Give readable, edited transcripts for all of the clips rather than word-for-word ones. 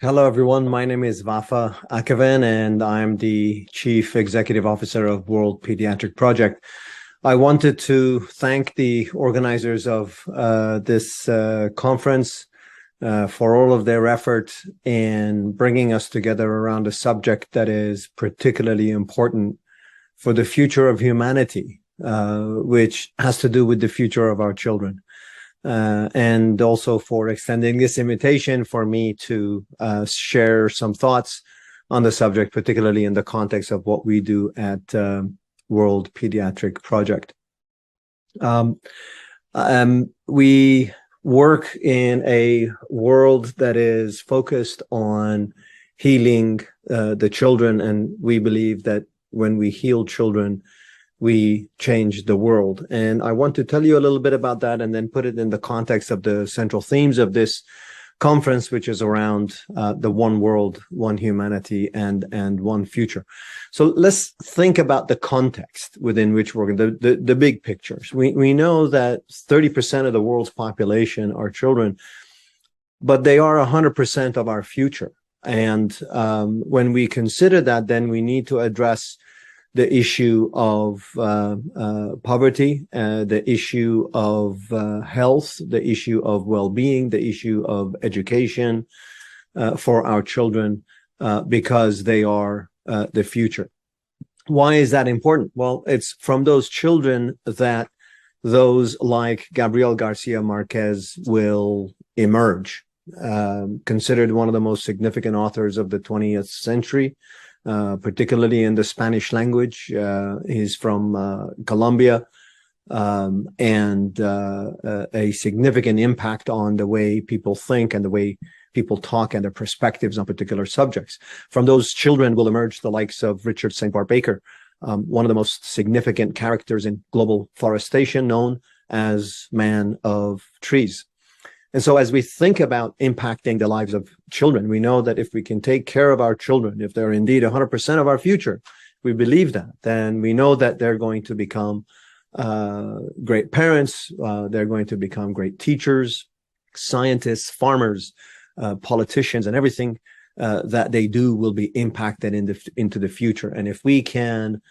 Hello, everyone. My name is Vafa Akhavan, and I'm the Chief Executive Officer of World Pediatric Project. I wanted to thank the organizers of this conference for all of their effort in bringing us together around a subject that is particularly important for the future of humanity, which has to do with the future of our children. And also for extending this invitation for me to share some thoughts on the subject, particularly in the context of what we do at World Pediatric Project. We work in a world that is focused on healing the children, and we believe that when we heal children, we change the world. And I want to tell you a little bit about that and then put it in the context of the central themes of this conference, which is around the one world, one humanity, and one future. So let's think about the context within which we're going, the big pictures. We know that 30% of the world's population are children, but they are 100% of our future. And when we consider that, then we need to address the issue of poverty, the issue of health, the issue of well-being, the issue of education for our children, because they are the future. Why is that important? Well, it's from those children that those like Gabriel Garcia Marquez will emerge, considered one of the most significant authors of the 20th century. Particularly in the Spanish language. He's from Colombia, and a significant impact on the way people think and the way people talk and their perspectives on particular subjects. From those children will emerge the likes of Richard St. Barr Baker, one of the most significant characters in global forestation, known as Man of Trees. And so as we think about impacting the lives of children, we know that if we can take care of our children, if they're indeed 100% of our future, we believe that, then we know that they're going to become great parents, they're going to become great teachers, scientists, farmers, politicians, and everything that they do will be impacted into the future. And if we can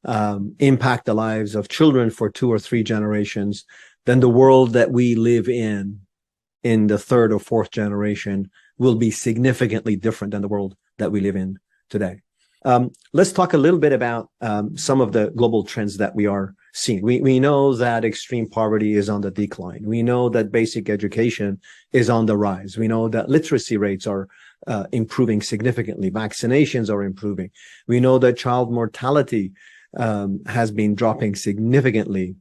impact the lives of children for 2 or 3 generations, then the world that we live in the 3rd or 4th generation will be significantly different than the world that we live in today. Let's talk a little bit about some of the global trends that we are seeing. We know that extreme poverty is on the decline. We know that basic education is on the rise. We know that literacy rates are improving significantly. Vaccinations are improving. We know that child mortality has been dropping significantly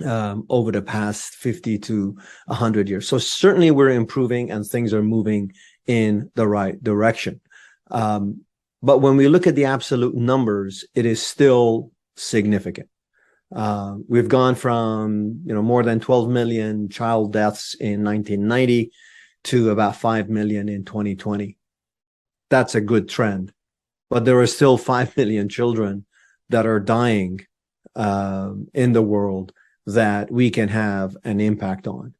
over the past 50 to 100 years. So certainly we're improving and things are moving in the right direction. But when we look at the absolute numbers, it is still significant. We've gone from, more than 12 million child deaths in 1990 to about 5 million in 2020. That's a good trend, but there are still 5 million children that are dying in the world that we can have an impact on.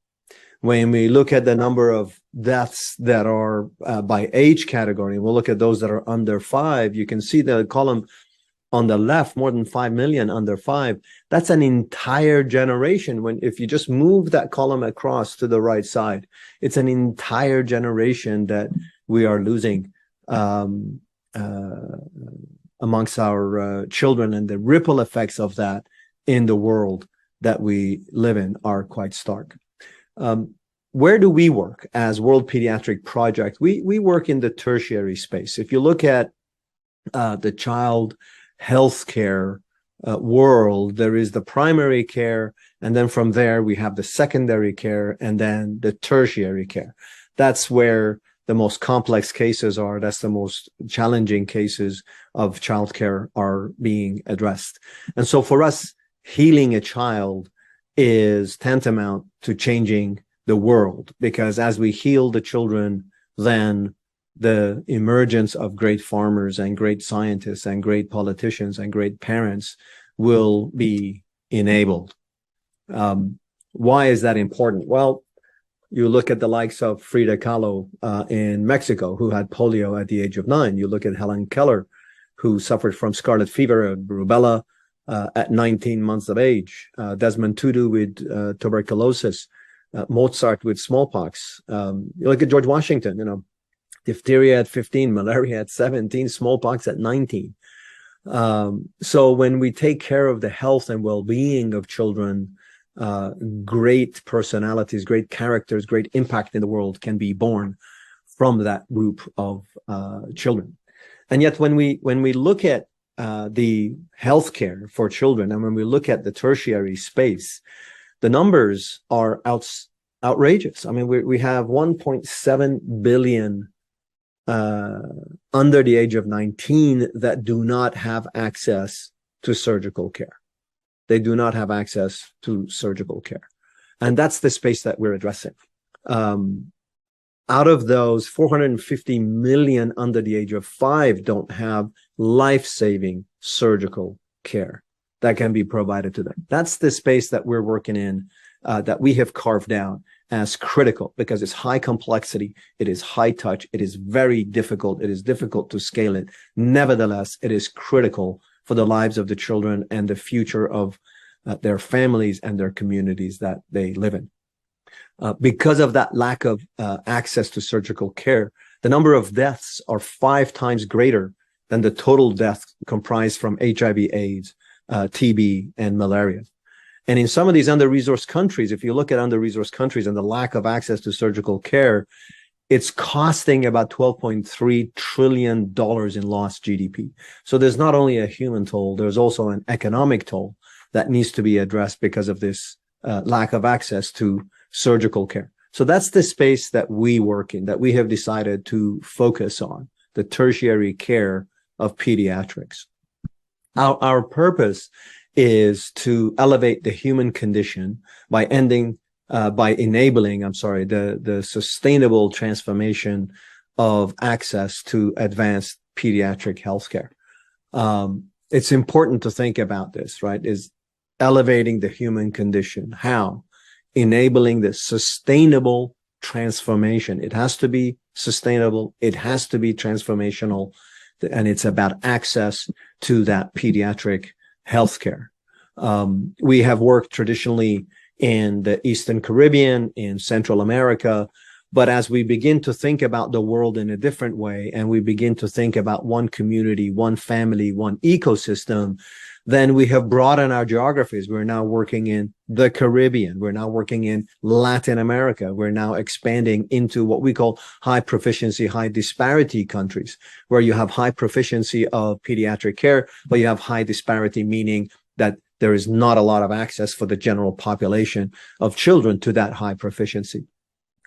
When we look at the number of deaths that are by age category, and we'll look at those that are under 5, you can see the column on the left, more than 5 million under 5. That's an entire generation. If you just move that column across to the right side, it's an entire generation that we are losing amongst our children, and the ripple effects of that in the world that we live in are quite stark. Where do we work as World Pediatric Project? We work in the tertiary space. If you look at the child healthcare world, there is the primary care, and then from there we have the secondary care, and then the tertiary care. That's where the most complex cases are. That's the most challenging cases of childcare are being addressed. And so for us, healing a child is tantamount to changing the world, because as we heal the children, then the emergence of great farmers and great scientists and great politicians and great parents will be enabled. Why is that important? Well, You look at the likes of Frida Kahlo in Mexico, who had polio at the age of 9. You look at Helen Keller, who suffered from scarlet fever, rubella, at 19 months of age. Desmond Tutu with tuberculosis. Mozart with smallpox. You look at George Washington, diphtheria at 15, malaria at 17, smallpox at 19. So when we take care of the health and well-being of children, great personalities, great characters, great impact in the world can be born from that group of children. And yet when we look at the healthcare for children, and when we look at the tertiary space, the numbers are outrageous. I mean, we have 1.7 billion under the age of 19 that do not have access to surgical care. They do not have access to surgical care. And that's the space that we're addressing. Out of those, 450 million under the age of 5 don't have life-saving surgical care that can be provided to them. That's the space that we're working in, that we have carved out as critical, because it's high complexity, it is high touch, it is very difficult, it is difficult to scale it. Nevertheless, it is critical for the lives of the children and the future of their families and their communities that they live in. Because of that lack of access to surgical care, the number of deaths are 5 times greater than the total deaths comprised from HIV, AIDS, TB, and malaria. And in some of these under-resourced countries, if you look at under-resourced countries and the lack of access to surgical care, it's costing about $12.3 trillion in lost GDP. So there's not only a human toll, there's also an economic toll that needs to be addressed because of this lack of access to surgical care. So that's the space that we work in, that we have decided to focus on, the tertiary care of pediatrics. Our purpose is to elevate the human condition by enabling the sustainable transformation of access to advanced pediatric healthcare. It's important to think about this, right? Is elevating the human condition. How? Enabling the sustainable transformation. It has to be sustainable. It has to be transformational. And it's about access to that pediatric healthcare. We have worked traditionally in the Eastern Caribbean, in Central America, but as we begin to think about the world in a different way, and we begin to think about one community, one family, one ecosystem, then we have broadened our geographies. We're now working in the Caribbean. We're now working in Latin America. We're now expanding into what we call high proficiency, high disparity countries, where you have high proficiency of pediatric care, but you have high disparity, meaning that there is not a lot of access for the general population of children to that high proficiency.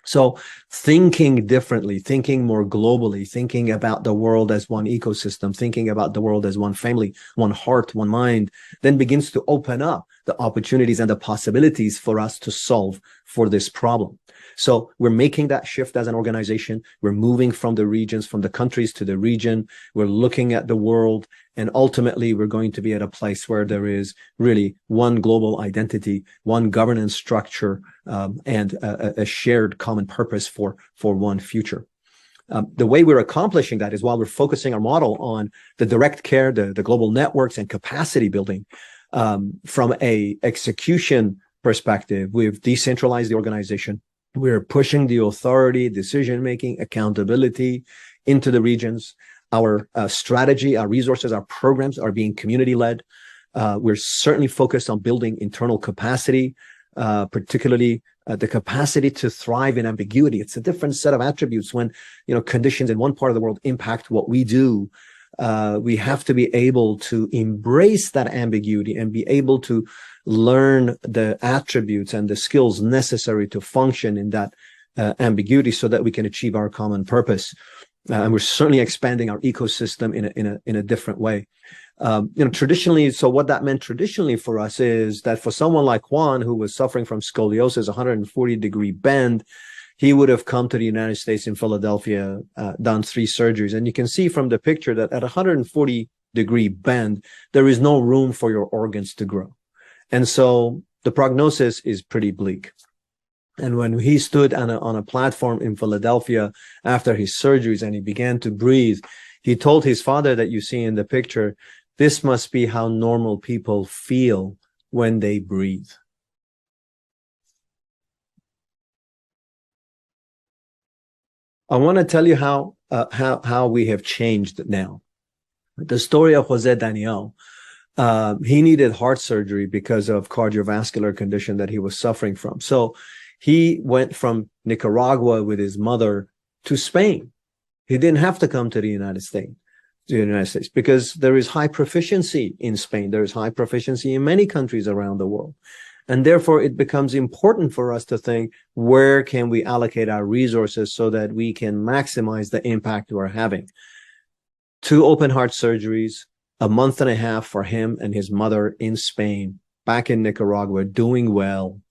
So thinking differently, thinking more globally, thinking about the world as one ecosystem, thinking about the world as one family, one heart, one mind, then begins to open up the opportunities and the possibilities for us to solve for this problem. So we're making that shift as an organization. We're moving from the regions, from the countries to the region. We're looking at the world, and ultimately we're going to be at a place where there is really one global identity, one governance structure, and a shared common purpose for one future. The way we're accomplishing that is while we're focusing our model on the direct care, the global networks and capacity building. From a execution perspective, we've decentralized the organization. We're pushing the authority, decision-making, accountability into the regions. Our strategy, our resources, our programs are being community-led. We're certainly focused on building internal capacity, particularly the capacity to thrive in ambiguity. It's a different set of attributes when, conditions in one part of the world impact what we do. We have to be able to embrace that ambiguity and be able to learn the attributes and the skills necessary to function in that ambiguity so that we can achieve our common purpose. And we're certainly expanding our ecosystem in a different way. Traditionally, so what that meant traditionally for us is that for someone like Juan, who was suffering from scoliosis, 140-degree bend, he would have come to the United States in Philadelphia, done 3 surgeries. And you can see from the picture that at 140-degree bend, there is no room for your organs to grow. And so the prognosis is pretty bleak. And when he stood on a platform in Philadelphia after his surgeries and he began to breathe, he told his father that you see in the picture, this must be how normal people feel when they breathe. I want to tell you how we have changed now. The story of Jose Daniel. He needed heart surgery because of cardiovascular condition that he was suffering from. So he went from Nicaragua with his mother to Spain. He didn't have to come to the United States, because there is high proficiency in Spain. There is high proficiency in many countries around the world. And therefore, it becomes important for us to think, where can we allocate our resources so that we can maximize the impact we're having? 2 open heart surgeries, a month and a half for him and his mother in Spain, back in Nicaragua, doing well.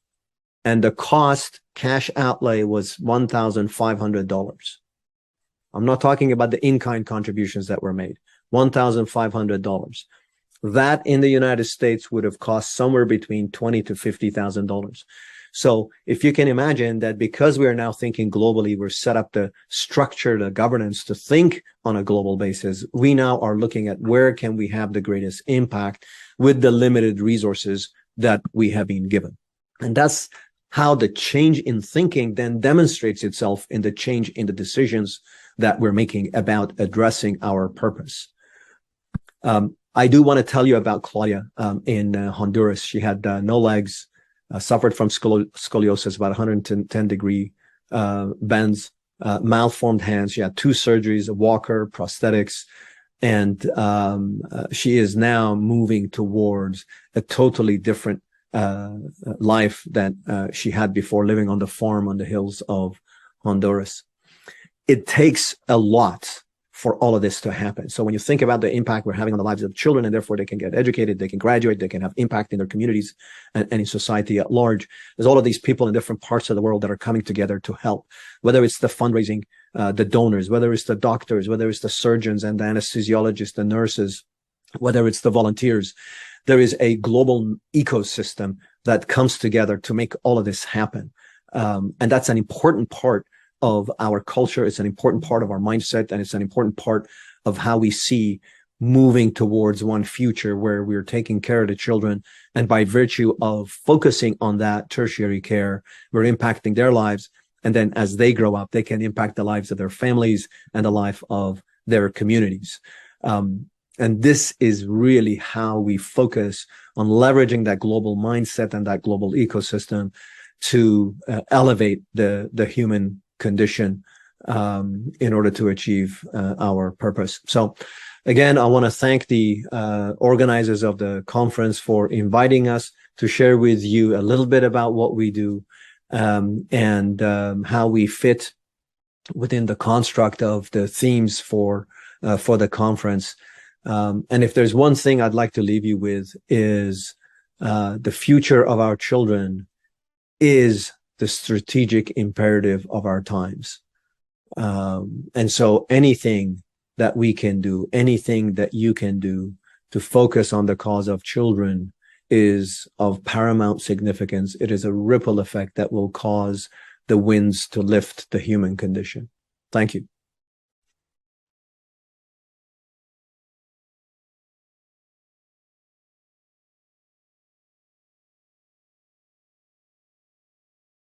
And the cost, cash outlay, was $1,500. I'm not talking about the in-kind contributions that were made. $1,500. That in the United States would have cost somewhere between $20,000 to $50,000. So if you can imagine that, because we are now thinking globally, we're set up the structure, the governance to think on a global basis. We now are looking at where can we have the greatest impact with the limited resources that we have been given. And that's how the change in thinking then demonstrates itself in the change in the decisions that we're making about addressing our purpose. I do want to tell you about Claudia in Honduras. She had no legs, suffered from scoliosis, about 110-degree bends, malformed hands. She had 2 surgeries, a walker, prosthetics, and she is now moving towards a totally different life than she had before, living on the farm on the hills of Honduras. It takes a lot for all of this to happen. So when you think about the impact we're having on the lives of children, and therefore they can get educated, they can graduate, they can have impact in their communities and in society at large, there's all of these people in different parts of the world that are coming together to help, whether it's the fundraising, the donors, whether it's the doctors, whether it's the surgeons and the anesthesiologists, the nurses, whether it's the volunteers. There is a global ecosystem that comes together to make all of this happen. And that's an important part of our culture. It's an important part of our mindset, and it's an important part of how we see moving towards one future where we're taking care of the children. And by virtue of focusing on that tertiary care, we're impacting their lives. And then as they grow up, they can impact the lives of their families and the life of their communities. And this is really how we focus on leveraging that global mindset and that global ecosystem to elevate the human condition in order to achieve our purpose. So again, I want to thank the organizers of the conference for inviting us to share with you a little bit about what we do and how we fit within the construct of the themes for the conference. And if there's one thing I'd like to leave you with, is the future of our children is the strategic imperative of our times. And so anything that we can do, anything that you can do to focus on the cause of children is of paramount significance. It is a ripple effect that will cause the winds to lift the human condition. Thank you.